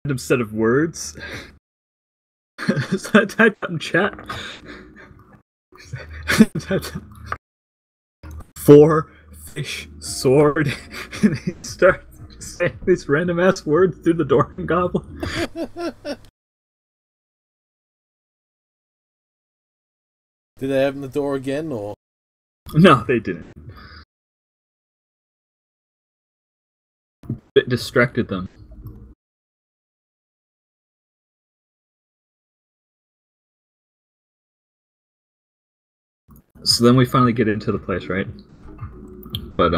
random set of words. So I typed out in chat. 4 fish sword, and he starts saying these random ass words through the door in Goblin. Did they open the door again, or? No, they didn't. It distracted them. So then we finally get into the place, right? But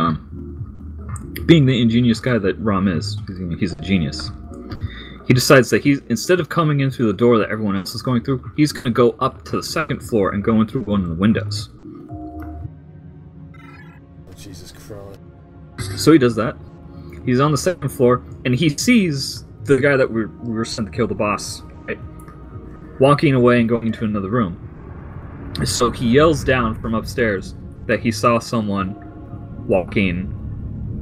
being the ingenious guy that Rom is, he's a genius. He decides that instead of coming in through the door that everyone else is going through, he's going to go up to the second floor and go in through one of the windows. Oh, Jesus Christ. So he does that. He's on the second floor, and he sees the guy that we were sent to kill the boss, right, walking away and going into another room. So he yells down from upstairs that he saw someone walking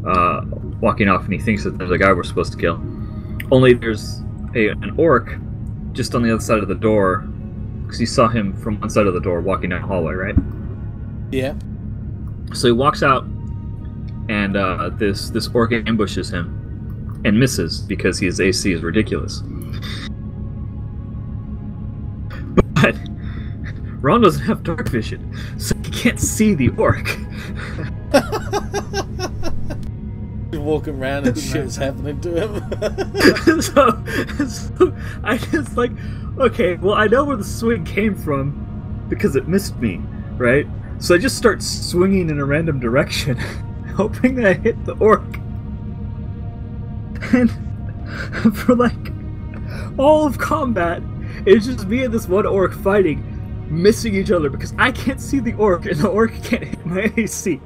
off, and he thinks that there's a guy we're supposed to kill. Only there's an orc just on the other side of the door, because he saw him from one side of the door walking down the hallway, right? Yeah. So he walks out, and this orc ambushes him and misses because his AC is ridiculous. But Ron doesn't have dark vision, so he can't see the orc. He's walking around and shit's happening to him. so I just like, okay, well, I know where the swing came from because it missed me, right? So I just start swinging in a random direction, hoping that I hit the orc. And for like all of combat, it's just me and this one orc fighting, missing each other because I can't see the orc and the orc can't hit my AC.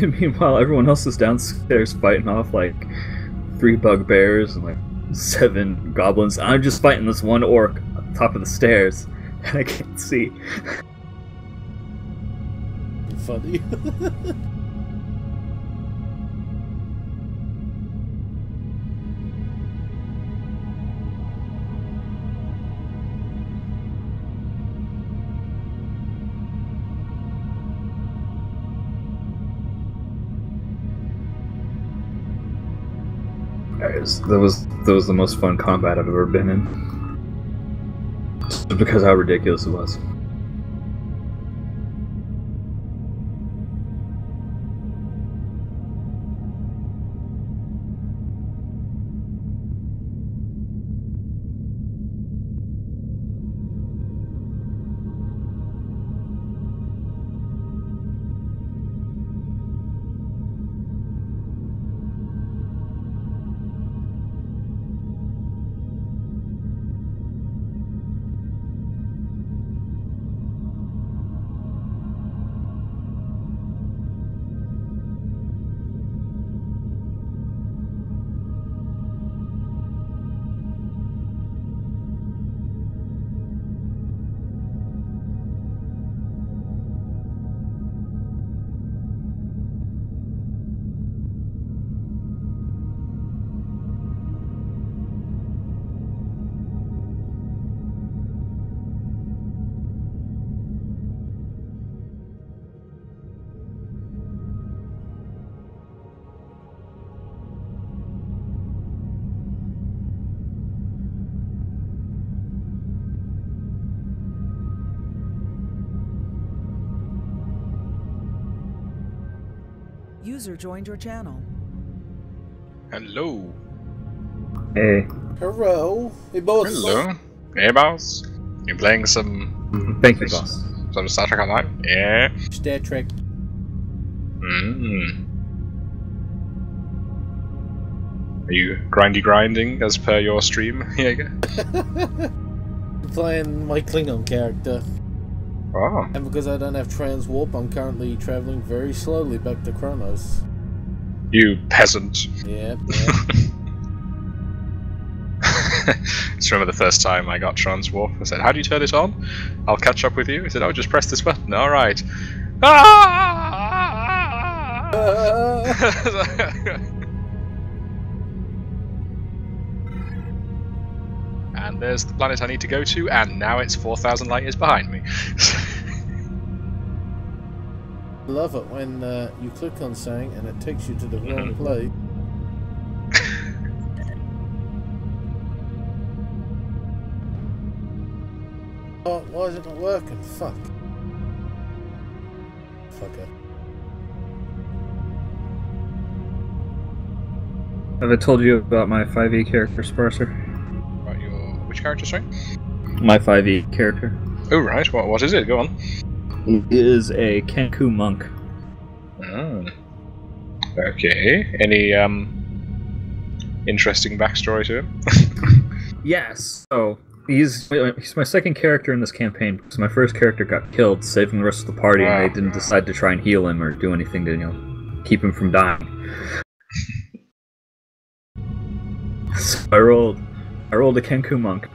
And meanwhile, everyone else is downstairs fighting off like 3 bugbears and like 7 goblins. I'm just fighting this one orc on top of the stairs, and I can't see. Funny. That was the most fun combat I've ever been in. Just because how ridiculous it was. User joined your channel. Hello. Hey. Hello. Hey, boss. Hello. Hey, boss. You playing some... Thank you, boss. Some Star Trek Online? Yeah. Star Trek. Are you grinding as per your stream, Jaeger? Playing my Klingon character. Oh. And because I don't have transwarp, I'm currently travelling very slowly back to Kronos. You peasant. Yeah. Just remember the first time I got Transwarp. I said, "How do you turn it on? I'll catch up with you." He said, "Oh, just press this button." All right. And there's the planet I need to go to, and now it's 4,000 light years behind me. I love it when you click on something and it takes you to the wrong place. Oh, why is it not working? Fuck. Fucker. Have I told you about my 5e character, Sparser? About your which character, sorry? My 5e character. Oh right, what is it? Go on. He is a Kenku monk. Oh. Okay. Any interesting backstory to him? Yes. So he's my second character in this campaign because my first character got killed, saving the rest of the party, and they didn't decide to try and heal him or do anything to keep him from dying. So I rolled a Kenku monk.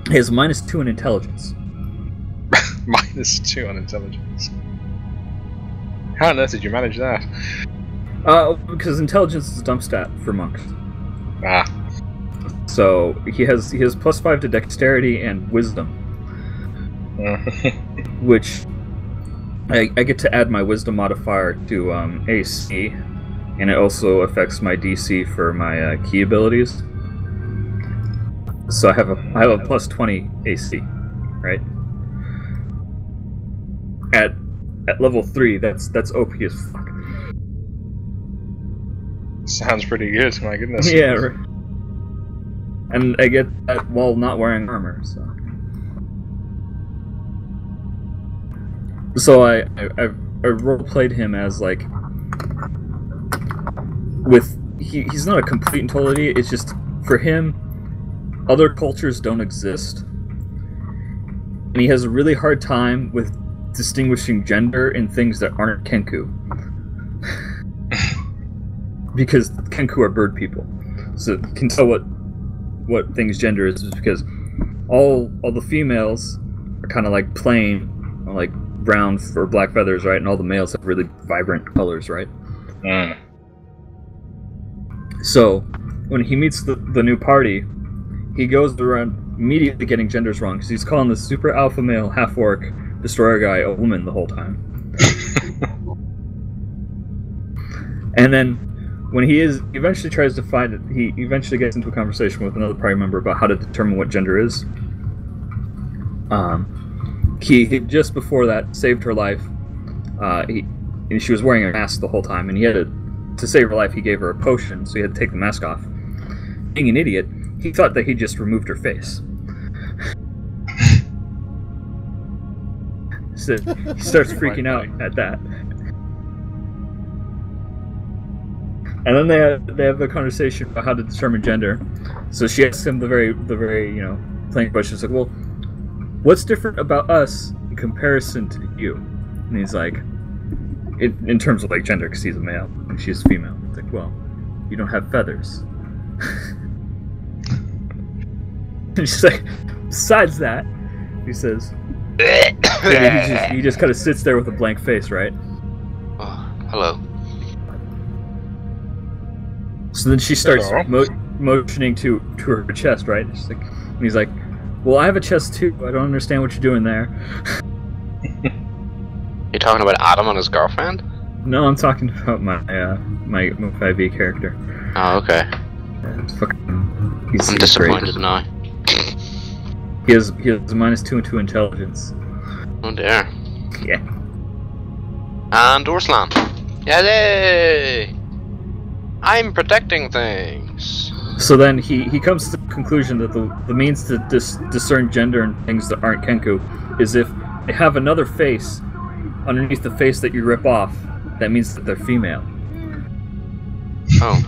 He has -2 in intelligence. -2 on intelligence. How on earth did you manage that? Because intelligence is a dump stat for monks. Ah. So he has +5 to dexterity and wisdom, which I get to add my wisdom modifier to AC, and it also affects my DC for my key abilities. So I have a +20 AC, right? At level 3, that's OP as fuck. Sounds pretty good, my goodness. Yeah, right. And I get that while not wearing armor, so I role-played him as like he's not a complete and total idiot. It's just for him, other cultures don't exist, and he has a really hard time with distinguishing gender in things that aren't Kenku. Because Kenku are bird people, so you can tell what things gender is because all the females are kind of like plain, like brown or black feathers, right? And all the males have really vibrant colors, right? So when he meets the new party, he goes around immediately getting genders wrong because he's calling the super alpha male half-orc destroyer guy a woman the whole time. And then when he eventually tries to find it, he eventually gets into a conversation with another party member about how to determine what gender is. He just before that saved her life. She was wearing a mask the whole time, and he had to save her life. He gave her a potion, so he had to take the mask off. Being an idiot, he thought that he just removed her face. So he starts freaking out at that. And then they have a conversation about how to determine gender. So she asks him the very plain question. It's like, well, what's different about us in comparison to you? And he's like, in terms of like gender, because he's a male and she's a female. It's like, well, you don't have feathers. And she's like, besides that, he says, he just kind of sits there with a blank face, right? Oh, hello. So then she starts motioning to her chest, right? And he's like, well, I have a chest too. I don't understand what you're doing there. You're talking about Adam and his girlfriend? No, I'm talking about my 5e character. Oh, okay. It's fucking, I'm disappointed now. He has -2 to intelligence. Oh dear. Yeah. And Dorslan. Yay! I'm protecting things. So then he comes to the conclusion that the means to discern gender in things that aren't Kenku is if they have another face underneath the face that you rip off, that means that they're female. Oh.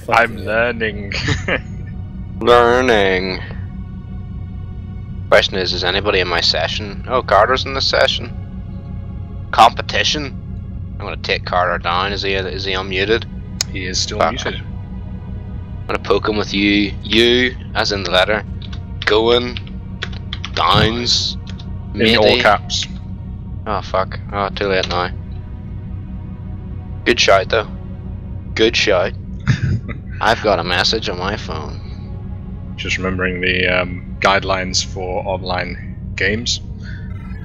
I'm learning. Learning. Question is anybody in my session? Oh, Carter's in the session. competition. I'm gonna take Carter down. Is he unmuted? He is still Fuck. muted. I'm gonna poke him with you. You, as in the letter. Going. Downs. In all Matey. caps. Oh fuck. Oh, too late now. Good shout though. Good shout. I've got a message on my phone. Just remembering the guidelines for online games.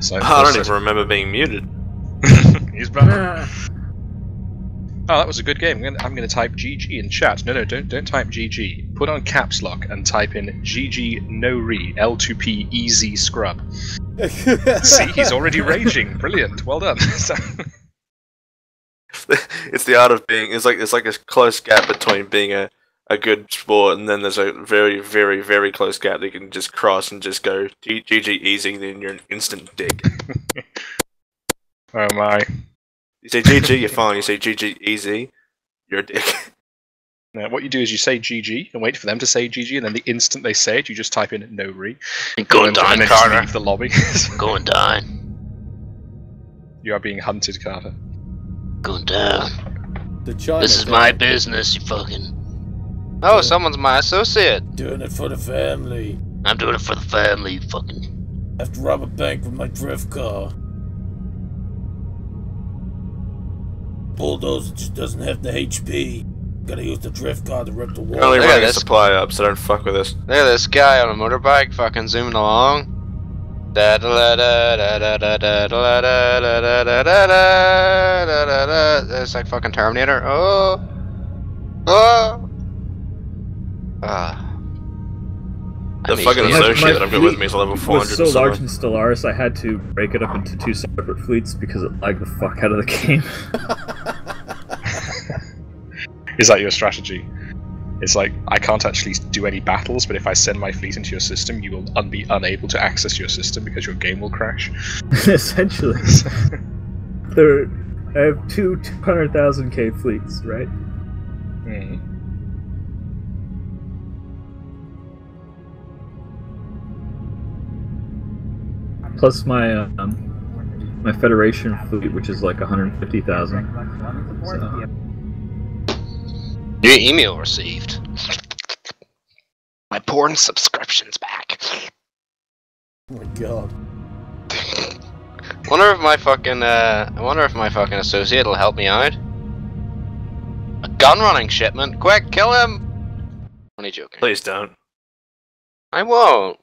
So I don't even remember being muted. He's back. Oh, that was a good game. I'm going to type GG in chat. No, don't type GG. Put on caps lock and type in GG no re L2P easy scrub. See, he's already raging. Brilliant. Well done. It's the art of being. It's like a close gap between being a good sport, and then there's a very, very, very close gap that you can just cross and just go GG easy. Then you're an instant dick. Oh my. You say GG, you're fine. You say GG easy, you're a dick. Now, what you do is you say GG and wait for them to say GG, and then the instant they say it, you just type in no re. Going down, and then Carter. just leave the lobby. Going down. You are being hunted, Carter. Going down. The China This is thing. my business, you fucking. Oh, someone's my associate. Doing it for the family. I'm doing it for the family, you fucking. I have to rob a bank with my drift car. Bulldozer just doesn't have the HP. Gotta use the drift car to rip the wall. We're only Look at running a this. supply up, so don't fuck with us. Look at this guy on a motorbike fucking zooming along. Da da da da da da da da da da da da da da da da. It's like fucking Terminator. Oh. Oh. Ah. The I'm fucking easily- associate that I've got with me is level 400 was so and large something. in Stellaris, I had to break it up into 2 separate fleets because it lagged the fuck out of the game. Is that your strategy? It's like, I can't actually do any battles, but if I send my fleet into your system, you will be unable to access your system because your game will crash. Essentially. I have 200,000k fleets, right? Hmm. Plus my my Federation fleet, which is like 150,000. So. New email received. My porn subscription's back. Oh my god. I wonder if my fucking associate will help me out. A gun running shipment. Quick, kill him! Only joking. Please don't. I won't.